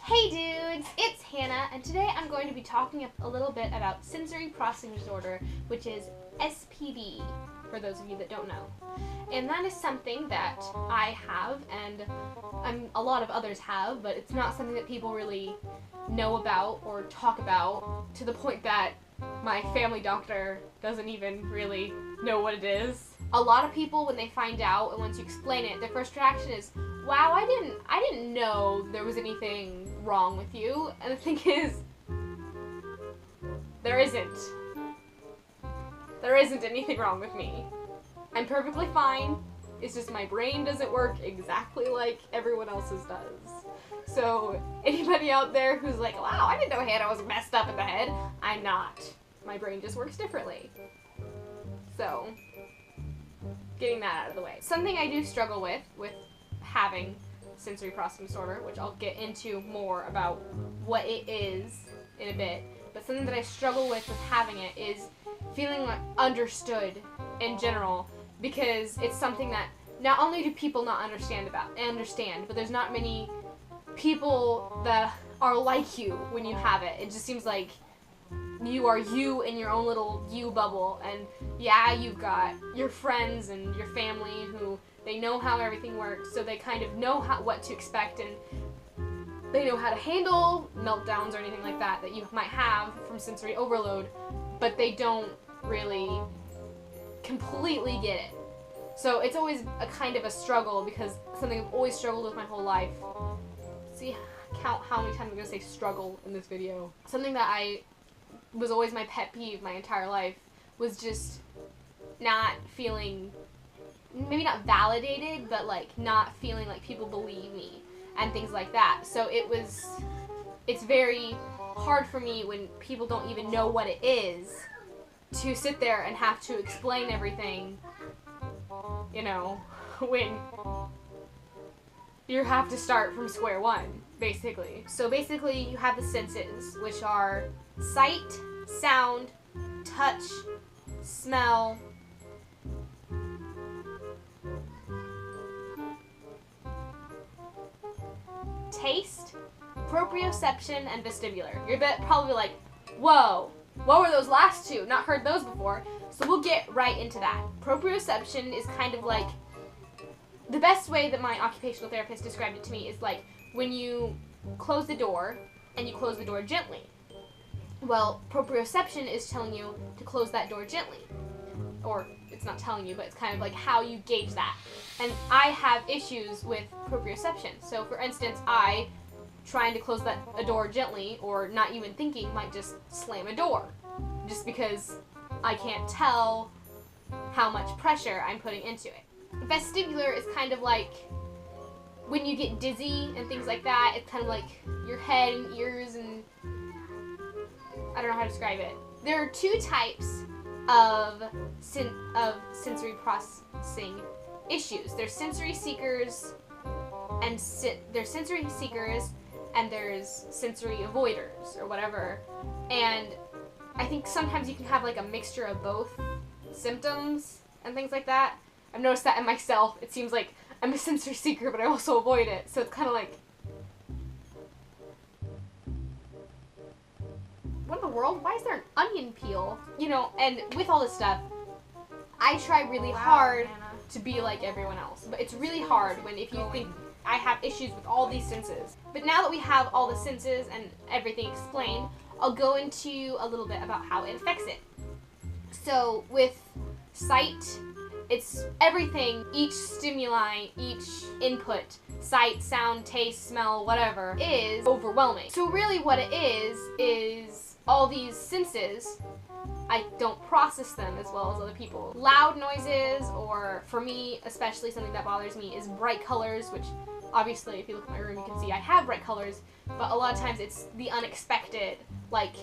Hey dudes, it's Hannah, and today I'm going to be talking a little bit about sensory processing disorder, which is SPD, for those of you that don't know. And that is something that I have, and a lot of others have, but it's not something that people really know about or talk about, to the point that my family doctor doesn't even really know what it is. A lot of people, when they find out and once you explain it, their first reaction is, wow, I didn't know there was anything wrong with you. And the thing is, there isn't. There isn't anything wrong with me. I'm perfectly fine. It's just my brain doesn't work exactly like everyone else's does. So anybody out there who's like, wow, I didn't know Hannah was messed up in the head, I'm not. My brain just works differently. So, getting that out of the way. Something I do struggle with having sensory processing disorder, which I'll get into more about what it is in a bit, but something that I struggle with having it is feeling like understood in general, because it's something that not only do people not understand, but there's not many people that are like you when you have it. It just seems like you are you in your own little you bubble, and yeah, you've got your friends and your family who they know how everything works, so they kind of know what to expect, and they know how to handle meltdowns or anything like that you might have from sensory overload, but they don't really completely get it. So it's always a kind of a struggle, because something I've always struggled with my whole life. See, count how many times I'm going to say struggle in this video. Something that was always my pet peeve my entire life was just not feeling, maybe not validated, but like not feeling like people believe me and things like that. So it's very hard for me when people don't even know what it is to sit there and have to explain everything, you know, when you have to start from square one, basically. So basically you have the senses, which are sight, sound, touch, smell, taste, proprioception, and vestibular. You're probably like, whoa, what were those last two? Not heard those before. So we'll get right into that. Proprioception is kind of like, the best way that my occupational therapist described it to me is like when you close the door and you close the door gently. Well, proprioception is telling you to close that door gently. Or it's not telling you, but it's kind of like how you gauge that. And I have issues with proprioception. So for instance, I, trying to close a door gently or not even thinking, might just slam a door. Just because I can't tell how much pressure I'm putting into it. Vestibular is kind of like when you get dizzy and things like that. It's kind of like your head and ears, and I don't know how to describe it. There are two types of sensory processing issues. There's sensory seekers and there's sensory avoiders or whatever. And I think sometimes you can have like a mixture of both symptoms and things like that. I've noticed that in myself. It seems like I'm a sensory seeker, but I also avoid it. So it's kind of like, what in the world? Why is there an onion peel? You know, and with all this stuff, I try really hard to be like everyone else. But it's really hard if you think I have issues with all these senses. But now that we have all the senses and everything explained, I'll go into a little bit about how it affects it. So with sight, it's everything, each stimuli, each input, sight, sound, taste, smell, whatever, is overwhelming. So really what it is all these senses, I don't process them as well as other people. Loud noises, or for me especially, something that bothers me is bright colors, which obviously if you look at my room you can see I have bright colors, but a lot of times it's the unexpected. Like,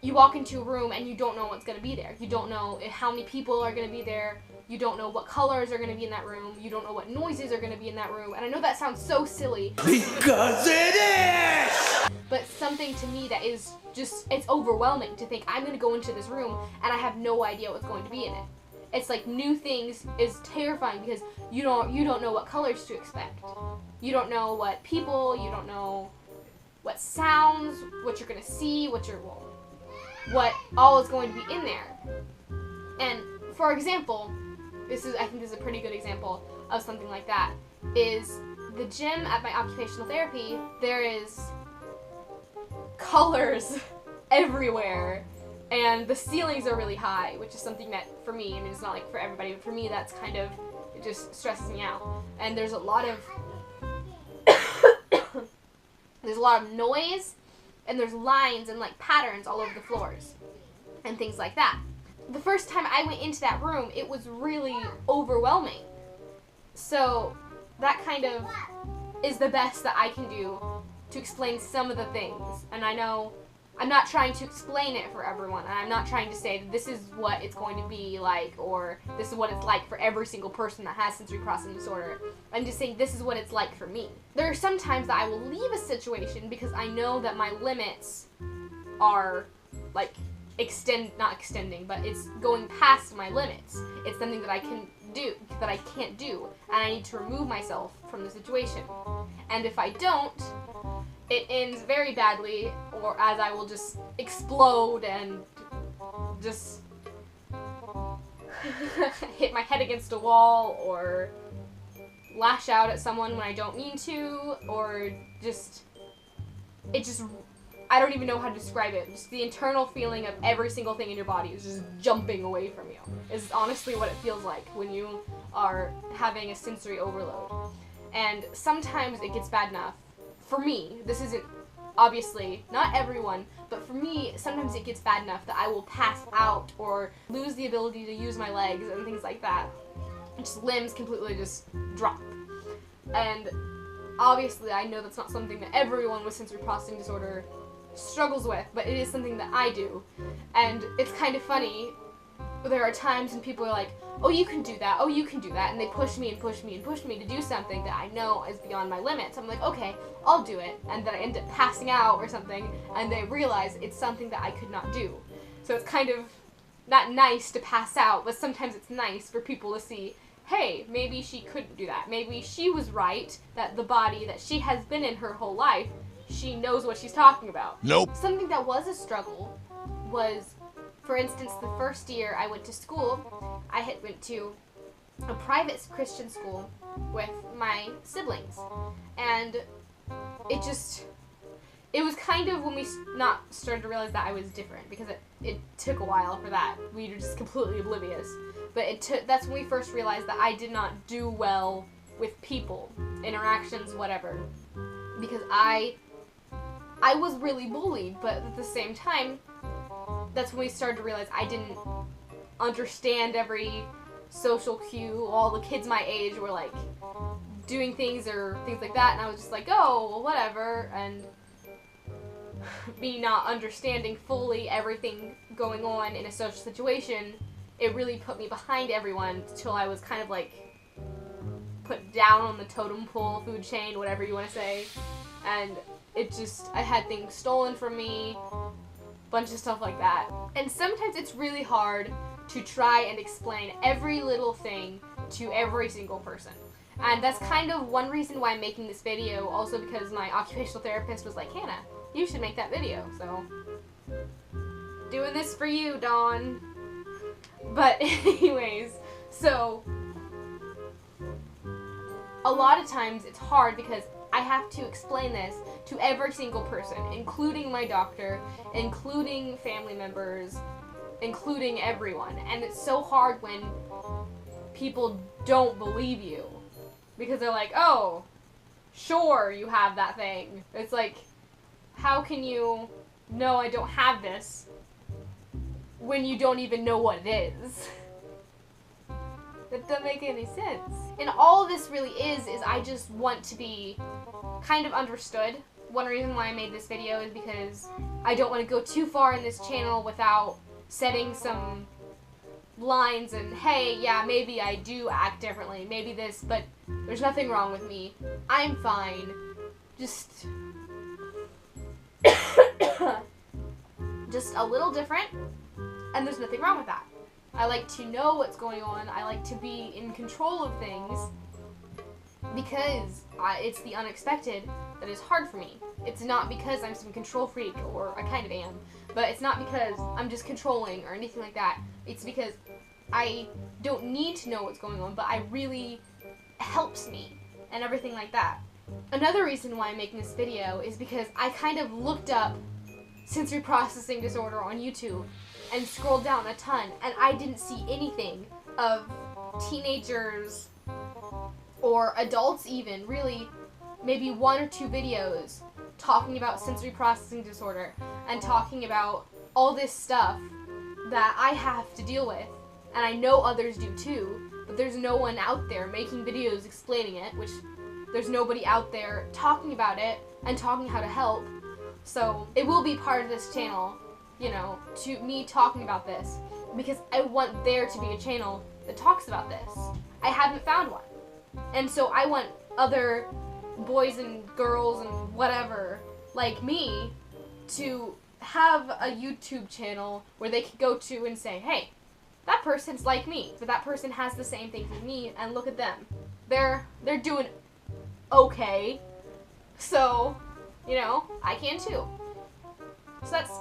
you walk into a room and you don't know what's going to be there. You don't know how many people are going to be there. You don't know what colors are going to be in that room. You don't know what noises are going to be in that room. And I know that sounds so silly. Because it is! But something to me that is just, it's overwhelming to think I'm going to go into this room and I have no idea what's going to be in it. It's like new things is terrifying because you don't know what colors to expect. You don't know what people, you don't know what sounds, what you're gonna see, what all is going to be in there. And for example, I think this is a pretty good example of something like that, is the gym at my occupational therapy. There is colors everywhere, and the ceilings are really high, which is something that for me, I mean, it's not like for everybody, but for me that's kind of, it just stresses me out. And there's a lot of there's a lot of noise, and there's lines and like patterns all over the floors and things like that. The first time I went into that room, it was really overwhelming. So that kind of is the best that I can do to explain some of the things. And I know I'm not trying to explain it for everyone, and I'm not trying to say that this is what it's going to be like, or this is what it's like for every single person that has sensory processing disorder. I'm just saying this is what it's like for me. There are some times that I will leave a situation because I know that my limits are like not extending, but it's going past my limits. It's something that I can do, that I can't do, and I need to remove myself from the situation. And if I don't, it ends very badly, or as I will just explode and just hit my head against a wall, or lash out at someone when I don't mean to, or I don't even know how to describe it. Just the internal feeling of every single thing in your body is just jumping away from you is honestly what it feels like when you are having a sensory overload. And sometimes it gets bad enough. For me, this isn't obviously not everyone, but for me, sometimes it gets bad enough that I will pass out or lose the ability to use my legs and things like that. Just limbs completely just drop. And obviously I know that's not something that everyone with sensory processing disorder struggles with, but it is something that I do. And it's kind of funny. There are times when people are like, oh, you can do that, oh, you can do that, and they push me and push me and push me to do something that I know is beyond my limits. I'm like, okay, I'll do it, and then I end up passing out or something, and they realize it's something that I could not do. So it's kind of not nice to pass out, but sometimes it's nice for people to see, hey, maybe she couldn't do that. Maybe she was right, that the body that she has been in her whole life, she knows what she's talking about. Nope. Something that was a struggle was, for instance, the first year I went to school, I went to a private Christian school with my siblings. And it was kind of when we started to realize that I was different, because it took a while for that. We were just completely oblivious. But that's when we first realized that I did not do well with people, interactions, whatever. Because I was really bullied, but at the same time, that's when we started to realize I didn't understand every social cue. All the kids my age were like doing things or things like that, and I was just like, oh, well, whatever, and me not understanding fully everything going on in a social situation, it really put me behind everyone until I was kind of like put down on the totem pole, food chain, whatever you want to say, and I had things stolen from me, bunch of stuff like that. And sometimes it's really hard to try and explain every little thing to every single person. And that's kind of one reason why I'm making this video, also because my occupational therapist was like, Hannah, you should make that video. So, doing this for you, Dawn. But anyways, so a lot of times it's hard because I have to explain this to every single person, including my doctor, including family members, including everyone. And it's so hard when people don't believe you, because they're like, oh, sure, you have that thing. It's like, how can you know I don't have this when you don't even know what it is? That doesn't make any sense. And all this really is I just want to be kind of understood. One reason why I made this video is because I don't want to go too far in this channel without setting some lines and, hey, yeah, maybe I do act differently, maybe this, but there's nothing wrong with me. I'm fine. Just a little different, and there's nothing wrong with that. I like to know what's going on. I like to be in control of things because it's the unexpected that is hard for me. it's not because I'm some control freak, or I kind of am, but it's not because I'm just controlling or anything like that. It's because I don't need to know what's going on, but I really helps me and everything like that. Another reason why I'm making this video is because I kind of looked up sensory processing disorder on YouTube and scrolled down a ton, and I didn't see anything of teenagers or adults even, really, maybe 1 or 2 videos talking about sensory processing disorder and talking about all this stuff that I have to deal with, and I know others do too, but there's no one out there making videos explaining it, which there's nobody out there talking about it and talking how to help. So it will be part of this channel, you know, to me talking about this, because I want there to be a channel that talks about this. I haven't found one. And so I want other boys and girls and whatever like me to have a YouTube channel where they can go to and say, hey, that person's like me, but that person has the same things as me, and look at them. They're doing okay. So, you know, I can too. So that's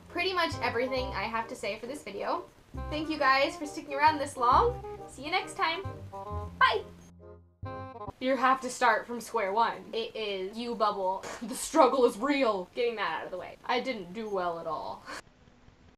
pretty much everything I have to say for this video. Thank you guys for sticking around this long. See you next time. Bye! You have to start from square one. It is you, Bubble. The struggle is real. Getting that out of the way. I didn't do well at all.